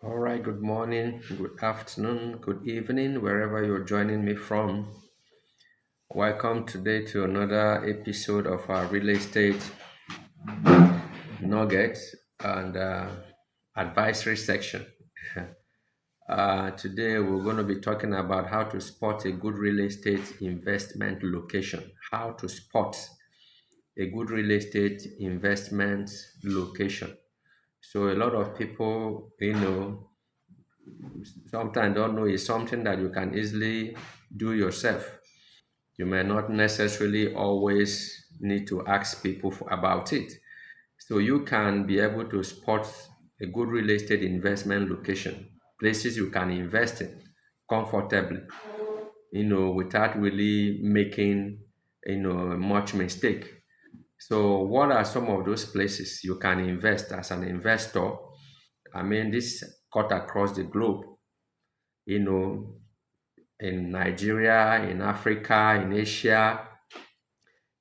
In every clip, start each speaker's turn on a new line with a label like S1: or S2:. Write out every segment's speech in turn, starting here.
S1: All right, good morning, good afternoon, good evening, wherever you're joining me from. Welcome today to another episode of our real estate nuggets and advisory section. Today, we're going to be talking about how to spot a good real estate investment location. How to spot a good real estate investment location. So, a lot of people, sometimes don't know is something that you can easily do yourself. You may not necessarily always need to ask people about it. So you can be able to spot a good real estate investment location, places you can invest in comfortably, without really making, much mistake. So what are some of those places you can invest as an investor? I mean, this cut across the globe, you know, in Nigeria, in Africa, in Asia,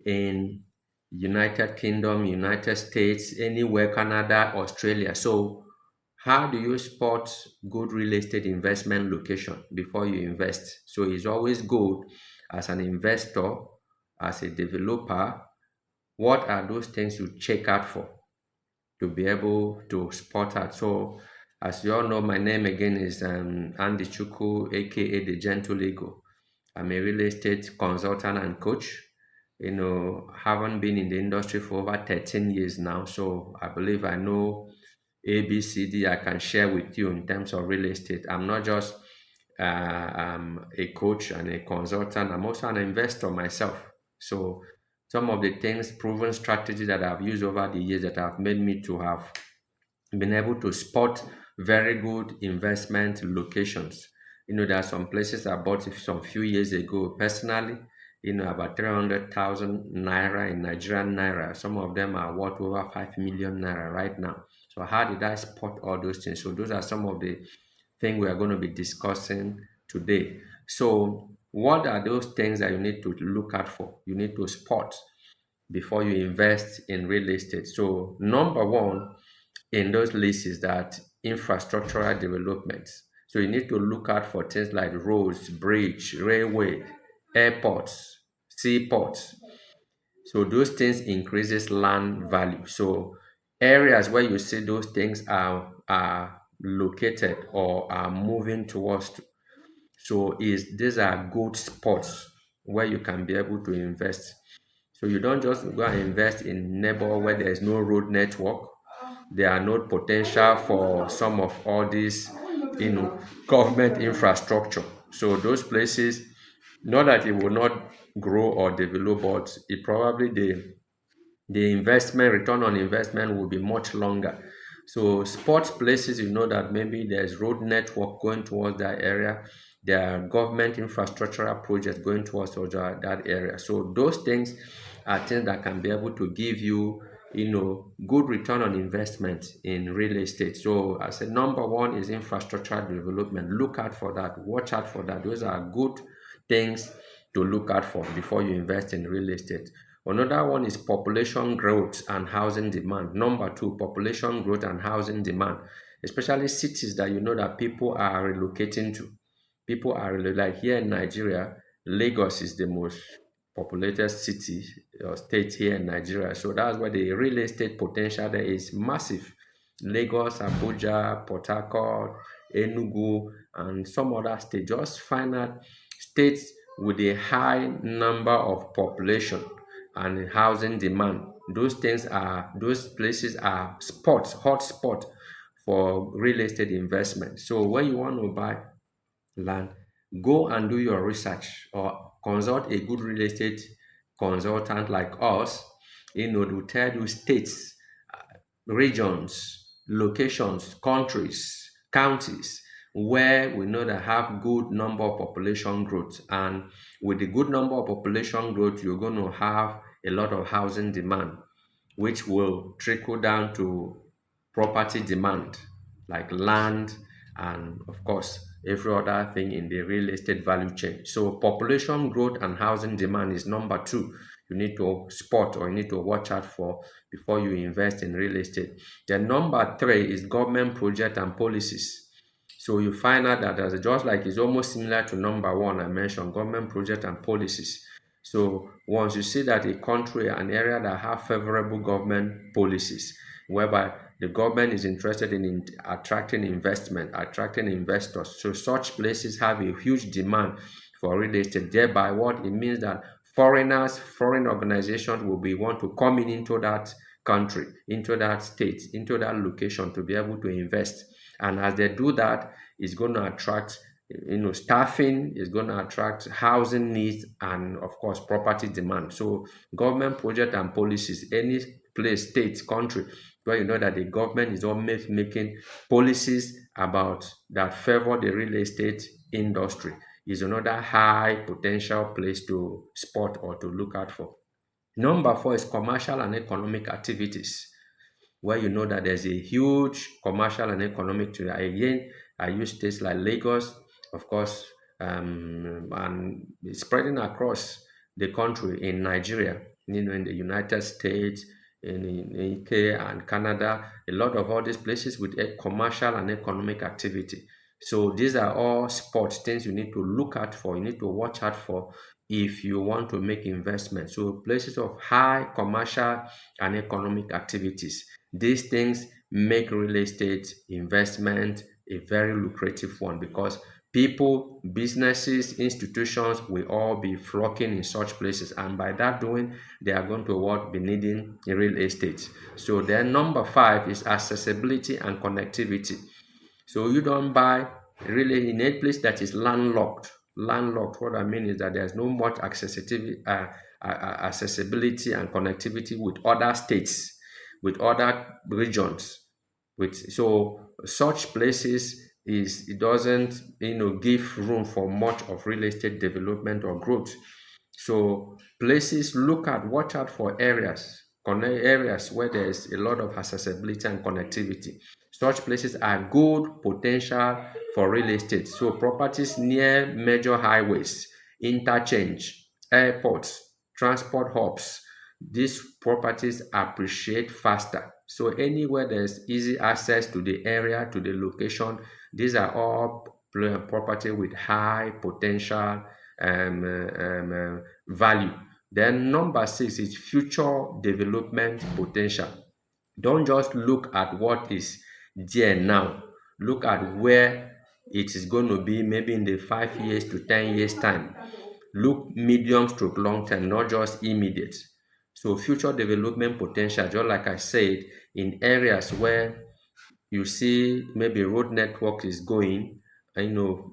S1: in United Kingdom, United States, anywhere, Canada, Australia. So how do you spot good real estate investment location before you invest? So it's always good as an investor, as a developer, what are those things you check out for to be able to spot that? So as you all know, my name again is Andy Chuku, aka the Gentle Eagle. I'm a real estate consultant and coach. Haven't been in the industry for over 13 years now. So I believe I know ABCD I can share with you in terms of real estate. I'm not just a coach and a consultant, I'm also an investor myself. So some of the things, proven strategy that I've used over the years that have made me to have been able to spot very good investment locations. There are some places I bought some few years ago personally, about 300,000 naira in Nigerian naira. Some of them are worth over 5 million naira right now. So, how did I spot all those things? So, those are some of the things we are going to be discussing today. So, what are those things that you need to look out for? You need to spot before you invest in real estate. So, number one in those lists is that infrastructural developments. So, you need to look out for things like roads, bridge, railway, airports, seaports. So, those things increases land value. So, areas where you see those things are located or are moving towards. So, is these are good spots where you can be able to invest. So you don't just go and invest in neighbor where there is no road network. There are no potential for some of all these, government infrastructure. So those places, not that it will not grow or develop, but it probably the investment return on investment will be much longer. So sports places, that maybe there's road network going towards that area, there are government infrastructural projects going towards that area. So those things are things that can be able to give you, good return on investment in real estate. So I said number one is infrastructure development. Look out for that, watch out for that. Those are good things to look out for before you invest in real estate. Another one is population growth and housing demand. Number two, population growth and housing demand, especially cities that that people are relocating to. People are like here in Nigeria, Lagos is the most populated city or state here in Nigeria. So that's why the real estate potential there is massive. Lagos, Abuja, Port Harcourt, Enugu, and some other states. Just find out states with a high number of population and housing demand. Those places are spots, hot spot for real estate investment. So when you want to buy land, go and do your research or consult a good real estate consultant like us, to tell you states, regions, locations, countries, counties where we know that have good number of population growth. And with the good number of population growth, you're going to have a lot of housing demand, which will trickle down to property demand like land and of course every other thing in the real estate value chain. So population growth and housing demand is number two you need to spot or you need to watch out for before you invest in real estate. Then number three is government project and policies. So you find out that there's just like it's almost similar to number one I mentioned, government project and policies. So once you see that a country, an area that have favorable government policies, whereby the government is interested in attracting investment, attracting investors, so such places have a huge demand for real estate. Thereby, what it means that foreigners, foreign organizations will be want to come in into that country, into that state, into that location to be able to invest. And as they do that, it's going to attract staffing, is going to attract housing needs, and of course property demand. So government project and policies, any place, state, country where you know that the government is always making policies about that favor the real estate industry, is another high potential place to spot or to look out for. Number four is commercial and economic activities, where you know that there's a huge commercial and economic to again. I use states like Lagos, of course, and it's spreading across the country in Nigeria, in the United States, in UK and Canada, a lot of all these places with a commercial and economic activity. So these are all spots, things you need to look out for, you need to watch out for if you want to make investments. So places of high commercial and economic activities. These things make real estate investment a very lucrative one because people, businesses, institutions will all be flocking in such places, and by that doing, they are going to be needing real estate. So then number five is accessibility and connectivity. So you don't buy really in a place that is landlocked. Landlocked, what I mean is that there's no much accessibility and connectivity with other states, with other regions. So such places it doesn't give room for much of real estate development or growth. So places watch out for areas where there's a lot of accessibility and connectivity. Such places are good potential for real estate. So properties near major highways, interchange, airports, transport hubs, these properties appreciate faster. So anywhere there's easy access to the area, to the location, these are all property with high potential value. Then number six is future development potential. Don't just look at what is there now. Look at where it is going to be maybe in the 5 years to 10 years time. Look medium stroke long term, not just immediate. So future development potential, just like I said, in areas where you see maybe road network is going,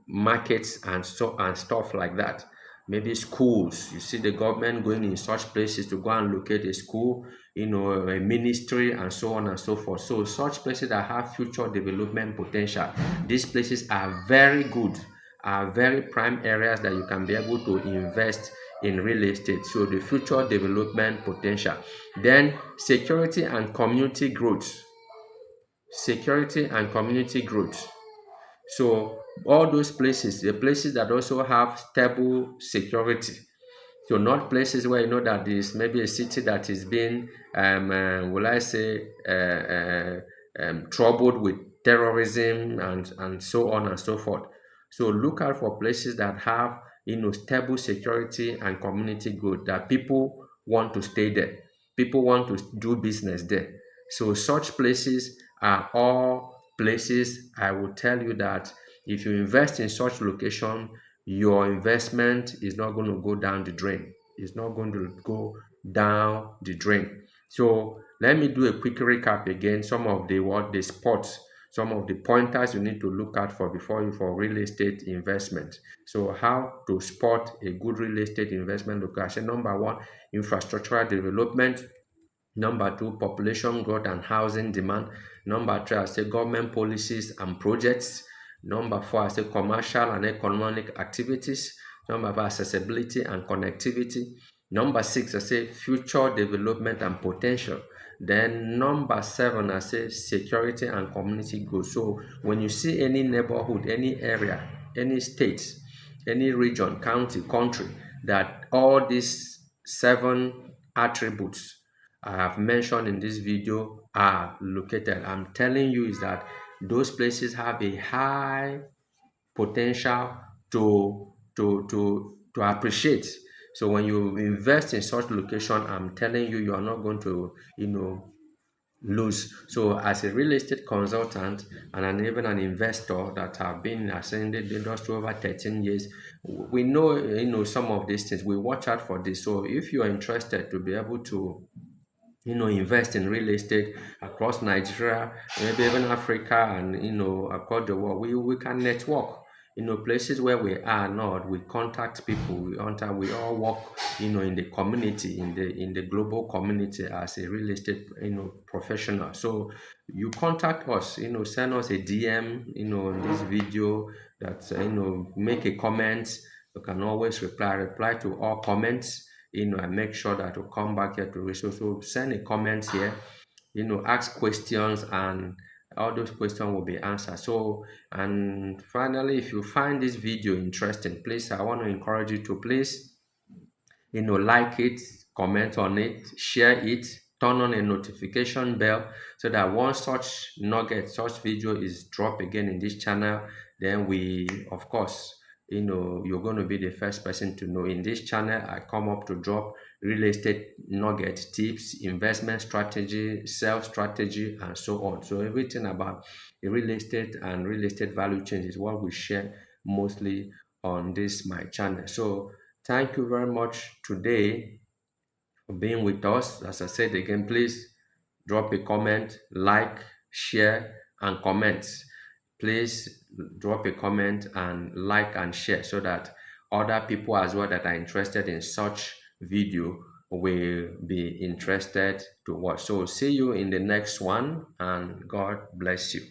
S1: markets and stuff like that. Maybe schools, you see the government going in such places to go and locate a school, a ministry, and so on and so forth. So such places that have future development potential, these places are very good, are very prime areas that you can be able to invest in real estate. So the future development potential. Then security and community growth. Security and community growth. So all those places, the places that also have stable security. So not places where you know that there's maybe a city that is being, troubled with terrorism and so on and so forth. So look out for places that have stable security and community growth, that people want to stay there, people want to do business there. So such places are all places I will tell you that if you invest in such location, your investment is not going to go down the drain. It's not going to go down the drain. So let me do a quick recap again. Some of the spots, some of the pointers you need to look out for for real estate investment. So how to spot a good real estate investment location. Number one, infrastructural development. Number two, population growth and housing demand. Number three, I say government policies and projects. Number four, I say commercial and economic activities. Number five, accessibility and connectivity. Number six, I say future development and potential. Then number seven, I say security and community growth. So when you see any neighborhood, any area, any state, any region, county, country, that all these seven attributes I have mentioned in this video are located, I'm telling you is that those places have a high potential to appreciate. So when you invest in such location, I'm telling you, you are not going to, lose. So as a real estate consultant and even an investor that have been in the industry over 13 years, we know, some of these things. We watch out for this. So if you are interested to be able to, invest in real estate across Nigeria, maybe even Africa, and across the world. We can network. Places where we are not, we contact people. We all work, in the community, in the global community as a real estate, professional. So you contact us, send us a DM, in this video that make a comment. You can always reply to all comments, and make sure that you come back here to research. So send a comment here, ask questions, and all those questions will be answered. So, and finally, if you find this video interesting, please, I want to encourage you to please, like it, comment on it, share it, turn on a notification bell so that once such nugget, such video is dropped again in this channel, then we, of course, you're going to be the first person to know. In this channel, I come up to drop real estate nugget tips, investment strategy, sales strategy, and so on. So everything about real estate and real estate value change is what we share mostly on this my channel. So thank you very much today for being with us. As I said again, please drop a comment, like, share, and comment. Please drop a comment and like and share so that other people as well that are interested in such video will be interested to watch. So see you in the next one, and God bless you.